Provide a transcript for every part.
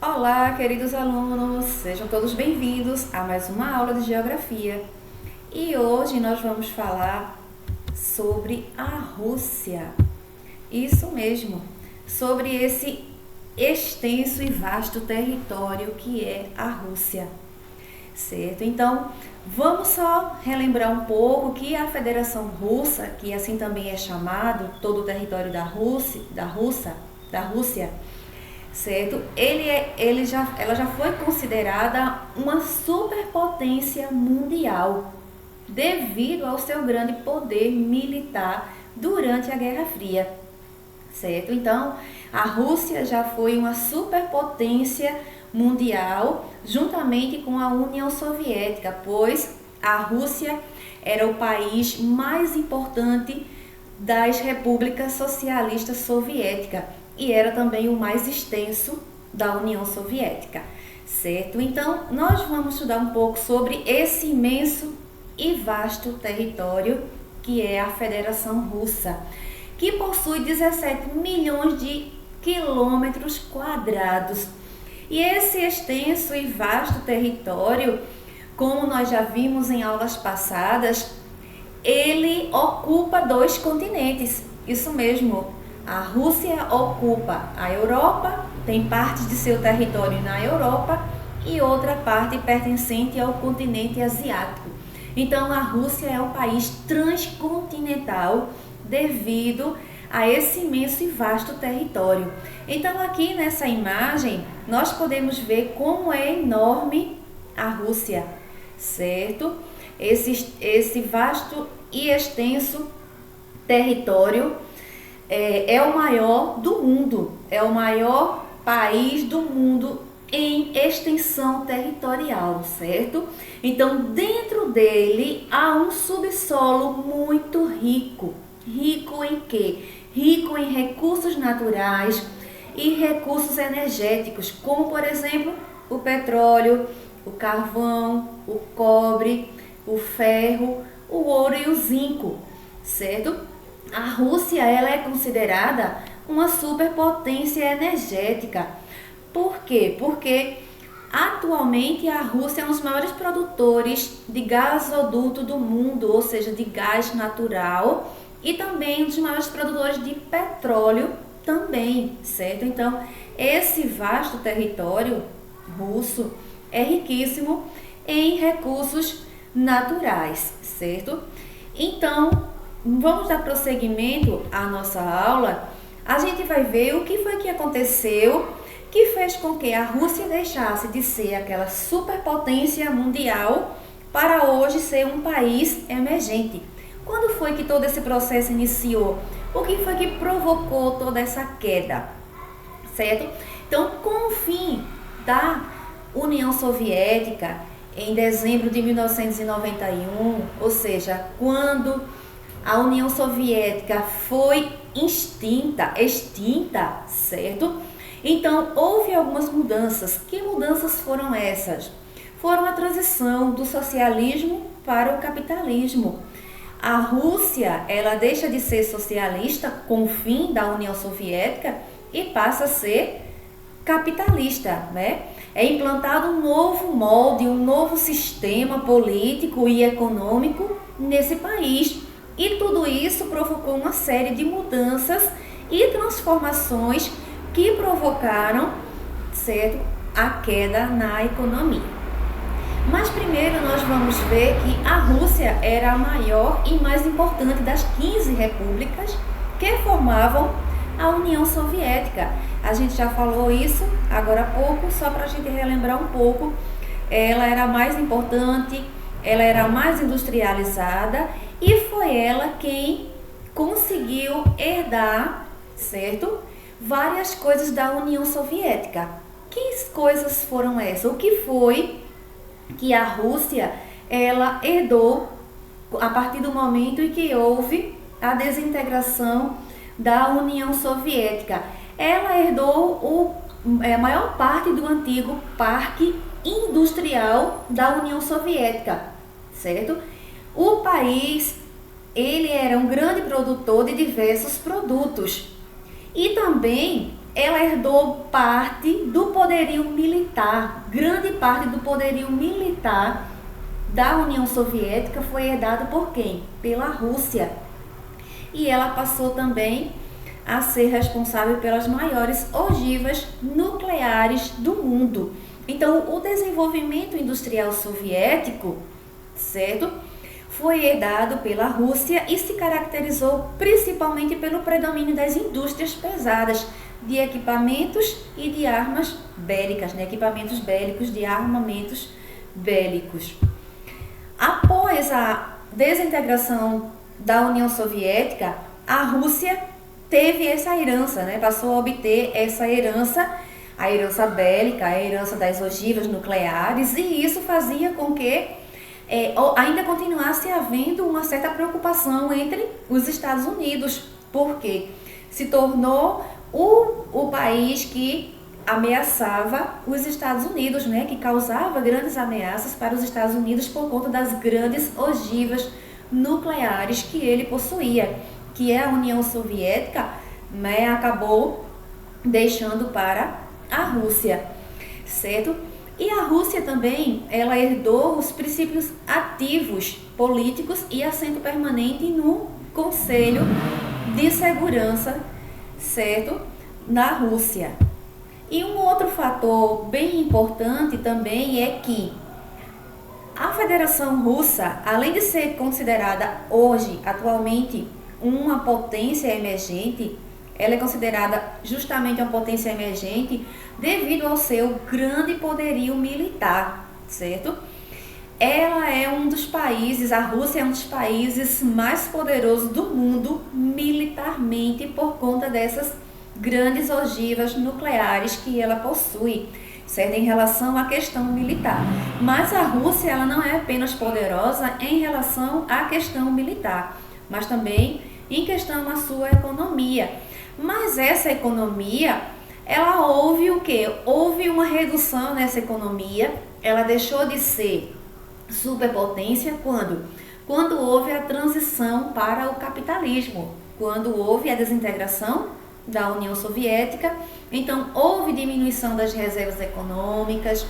Olá, queridos alunos, sejam todos bem-vindos a mais uma aula de Geografia. E hoje nós vamos falar sobre a Rússia. Isso mesmo, sobre esse extenso e vasto território que é a Rússia. Certo? Então, vamos só relembrar um pouco que a Federação Russa, que assim também é chamado todo o território da Rússia, certo? Ela já foi considerada uma superpotência mundial devido ao seu grande poder militar durante a Guerra Fria, certo? Então, a Rússia já foi uma superpotência mundial juntamente com a União Soviética, pois a Rússia era o país mais importante das repúblicas socialistas soviéticas e era também o mais extenso da União Soviética, certo? Então, nós vamos estudar um pouco sobre esse imenso e vasto território que é a Federação Russa, que possui 17 milhões de quilômetros quadrados. E esse extenso e vasto território, como nós já vimos em aulas passadas, ele ocupa 2 continentes. Isso mesmo, a Rússia ocupa a Europa, tem parte de seu território na Europa e outra parte pertencente ao continente asiático. Então, a Rússia é um país transcontinental devido a esse imenso e vasto território. Então, aqui nessa imagem, nós podemos ver como é enorme a Rússia, certo? Esse vasto e extenso território é o maior do mundo, é o maior país do mundo em extensão territorial, certo? Então, dentro dele há um subsolo muito rico. Rico em quê? Rico em recursos naturais e recursos energéticos, como por exemplo o petróleo, o carvão, o cobre, o ferro, o ouro e o zinco, certo? A Rússia ela é considerada uma superpotência energética. Por quê? Porque atualmente a Rússia é um dos maiores produtores de gasoduto do mundo, ou seja, de gás natural, e também um dos maiores produtores de petróleo também, certo? Então, esse vasto território russo é riquíssimo em recursos naturais, certo? Então, vamos dar prosseguimento à nossa aula. A gente vai ver o que foi que aconteceu que fez com que a Rússia deixasse de ser aquela superpotência mundial para hoje ser um país emergente. Quando foi que todo esse processo iniciou? O que foi que provocou toda essa queda? Certo? Então, com o fim da União Soviética, em dezembro de 1991, ou seja, quando a União Soviética foi extinta, certo? Então, houve algumas mudanças. Que mudanças foram essas? Foram a transição do socialismo para o capitalismo. A Rússia, ela deixa de ser socialista com o fim da União Soviética e passa a ser capitalista, né? É implantado um novo molde, um novo sistema político e econômico nesse país. E tudo isso provocou uma série de mudanças e transformações que provocaram, certo, a queda na economia. Mas primeiro nós vamos ver que a Rússia era a maior e mais importante das 15 repúblicas que formavam a União Soviética. A gente já falou isso agora há pouco, só para a gente relembrar um pouco. Ela era a mais importante, ela era a mais industrializada e foi ela quem conseguiu herdar, certo, várias coisas da União Soviética. Que coisas foram essas? O que foi que a Rússia ela herdou a partir do momento em que houve a desintegração da União Soviética? Ela herdou a maior parte do antigo parque industrial da União Soviética, certo? O país ele era um grande produtor de diversos produtos e também ela herdou parte do poderio militar, grande parte do poderio militar da União Soviética foi herdado por quem? Pela Rússia. E ela passou também a ser responsável pelas maiores ogivas nucleares do mundo. Então, o desenvolvimento industrial soviético, certo? Foi herdado pela Rússia e se caracterizou principalmente pelo predomínio das indústrias pesadas, de equipamentos e de armas bélicas, né? Equipamentos bélicos, de armamentos bélicos. Após a desintegração da União Soviética, a Rússia teve essa herança, né? Passou a obter essa herança, a herança bélica, a herança das ogivas nucleares, e isso fazia com que ainda continuasse havendo uma certa preocupação entre os Estados Unidos, porque se tornou o país que ameaçava os Estados Unidos, né, que causava grandes ameaças para os Estados Unidos por conta das grandes ogivas nucleares que ele possuía, que a União Soviética, né, acabou deixando para a Rússia, certo? E a Rússia também, ela herdou os princípios ativos políticos e assento permanente no Conselho de Segurança, certo? Na Rússia. E um outro fator bem importante também é que a Federação Russa, além de ser considerada hoje, atualmente, uma potência emergente, ela é considerada justamente uma potência emergente devido ao seu grande poderio militar, certo? Ela é um dos países, a Rússia é um dos países mais poderosos do mundo militarmente por conta dessas grandes ogivas nucleares que ela possui, certo? Em relação à questão militar. Mas a Rússia, ela não é apenas poderosa em relação à questão militar, mas também em questão à sua economia. Mas essa economia, ela houve o quê? Houve uma redução nessa economia, ela deixou de ser superpotência quando houve a transição para o capitalismo, quando houve a desintegração da União Soviética. Então houve diminuição das reservas econômicas,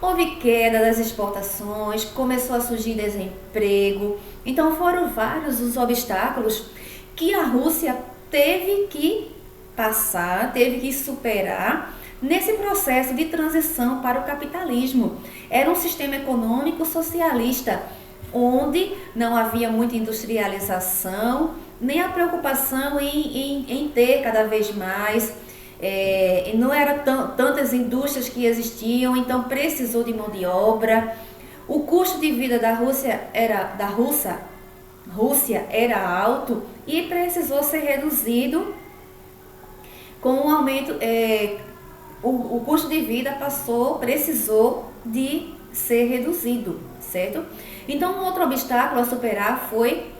houve queda das exportações, começou a surgir desemprego. Então foram vários os obstáculos que a Rússia teve que passar, teve que superar nesse processo de transição para o capitalismo. Era um sistema econômico socialista, onde não havia muita industrialização, nem a preocupação em ter cada vez mais, não eram tantas indústrias que existiam, então precisou de mão de obra. O custo de vida da Rússia era alto e precisou ser reduzido com o aumento, o custo de vida precisou de ser reduzido, certo? Então, um outro obstáculo a superar foi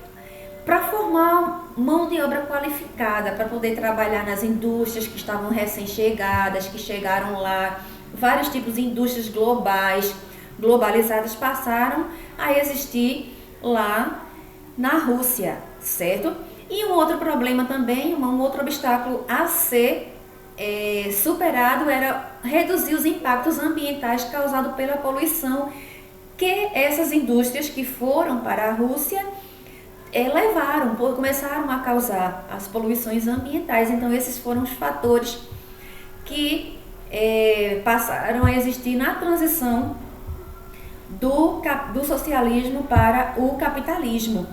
para formar mão de obra qualificada, para poder trabalhar nas indústrias que estavam recém-chegadas, que chegaram lá. Vários tipos de indústrias globalizadas passaram a existir lá na Rússia, certo? E um outro problema também, um outro obstáculo a ser superado era reduzir os impactos ambientais causados pela poluição que essas indústrias que foram para a Rússia começaram a causar as poluições ambientais. Então esses foram os fatores que passaram a existir na transição do socialismo para o capitalismo.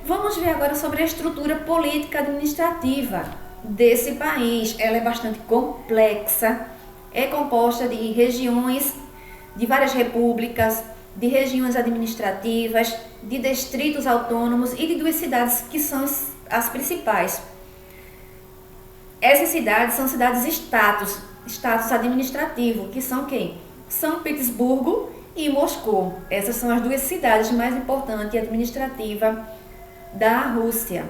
Vamos ver agora sobre a estrutura política administrativa desse país. Ela é bastante complexa, é composta de regiões, de várias repúblicas, de regiões administrativas, de distritos autônomos e de 2 cidades que são as principais. Essas cidades são cidades-estados, status administrativo, que são quem? São Petersburgo e Moscou. Essas são as 2 cidades mais importantes e administrativas da Rússia.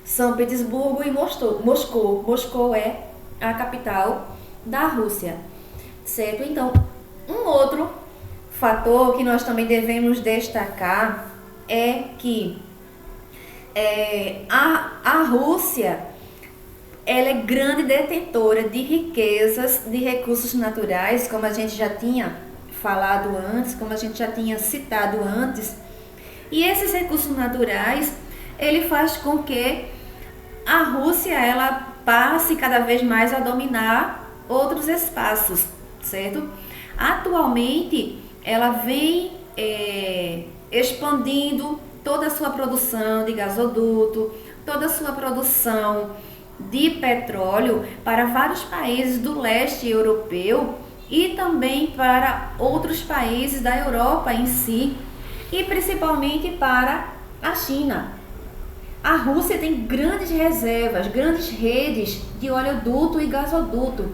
São Petersburgo e Moscou. Moscou é a capital da Rússia, certo? Então, um outro fator que nós também devemos destacar é que a Rússia, ela é grande detentora de riquezas, de recursos naturais, como a gente já tinha falado antes, como a gente já tinha citado antes. E esses recursos naturais, ele faz com que a Rússia ela passe cada vez mais a dominar outros espaços, certo? Atualmente, ela vem expandindo toda a sua produção de gasoduto, toda a sua produção de petróleo para vários países do leste europeu e também para outros países da Europa em si, e principalmente para a China. A Rússia tem grandes reservas, grandes redes de oleoduto e gasoduto,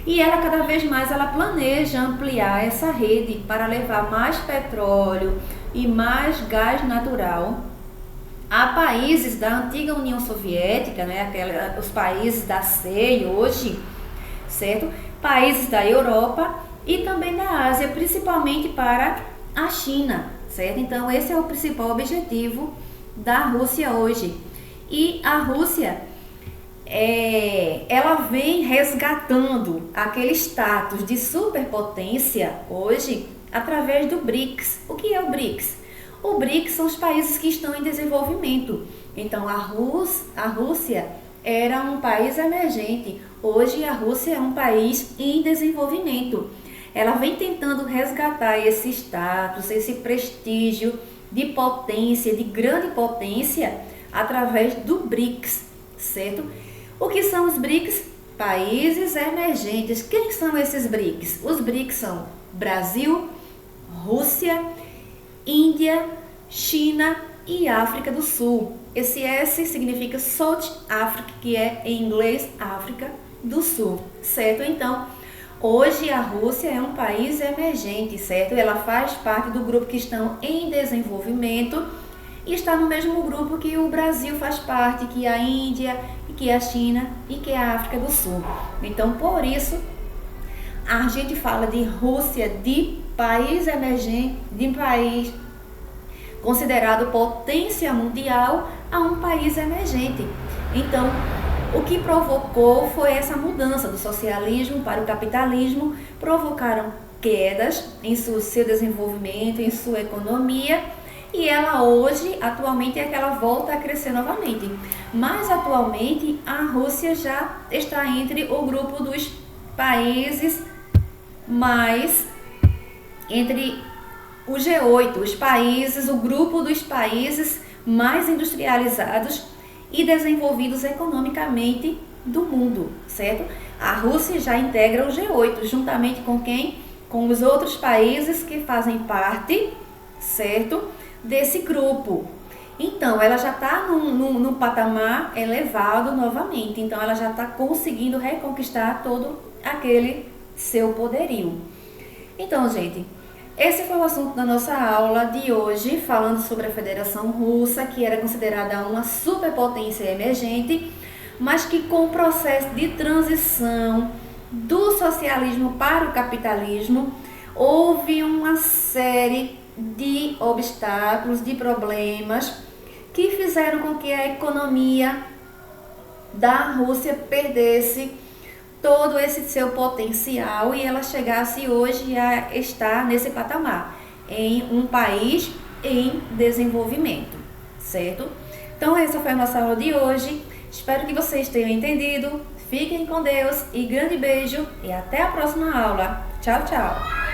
e ela cada vez mais ela planeja ampliar essa rede para levar mais petróleo e mais gás natural a países da antiga União Soviética, né, os países da CEI hoje, certo? Países da Europa e também da Ásia, principalmente para a China, certo? Então esse é o principal objetivo da Rússia hoje. E a Rússia, ela vem resgatando aquele status de superpotência hoje através do BRICS. O que é o BRICS? O BRICS são os países que estão em desenvolvimento. Então a Rússia era um país emergente. Hoje a Rússia é um país em desenvolvimento. Ela vem tentando resgatar esse status, esse prestígio de potência, de grande potência, através do BRICS, certo? O que são os BRICS? Países emergentes. Quem são esses BRICS? Os BRICS são Brasil, Rússia, Índia, China e África do Sul. Esse S significa South Africa, que é em inglês África do Sul, certo? Então, hoje a Rússia é um país emergente, certo? Ela faz parte do grupo que estão em desenvolvimento e está no mesmo grupo que o Brasil faz parte, que a Índia, que a China e que a África do Sul. Então, por isso, a gente fala de Rússia, de país emergente, de país considerado potência mundial, a um país emergente. Então, o que provocou foi essa mudança do socialismo para o capitalismo, provocaram quedas em seu desenvolvimento, em sua economia, e ela hoje, atualmente, é que ela volta a crescer novamente. Mas atualmente a Rússia já está entre o grupo dos países entre o G8, os países, o grupo dos países mais industrializados e desenvolvidos economicamente do mundo, certo? A Rússia já integra o G8, juntamente com quem? Com os outros países que fazem parte, certo? Desse grupo. Então, ela já está num patamar elevado novamente, então ela já está conseguindo reconquistar todo aquele seu poderio. Então, gente, esse foi o assunto da nossa aula de hoje, falando sobre a Federação Russa, que era considerada uma superpotência emergente, mas que com o processo de transição do socialismo para o capitalismo, houve uma série de obstáculos, de problemas, que fizeram com que a economia da Rússia perdesse todo esse seu potencial e ela chegasse hoje a estar nesse patamar, em um país em desenvolvimento, certo? Então essa foi a nossa aula de hoje, espero que vocês tenham entendido, fiquem com Deus e grande beijo e até a próxima aula. Tchau, tchau!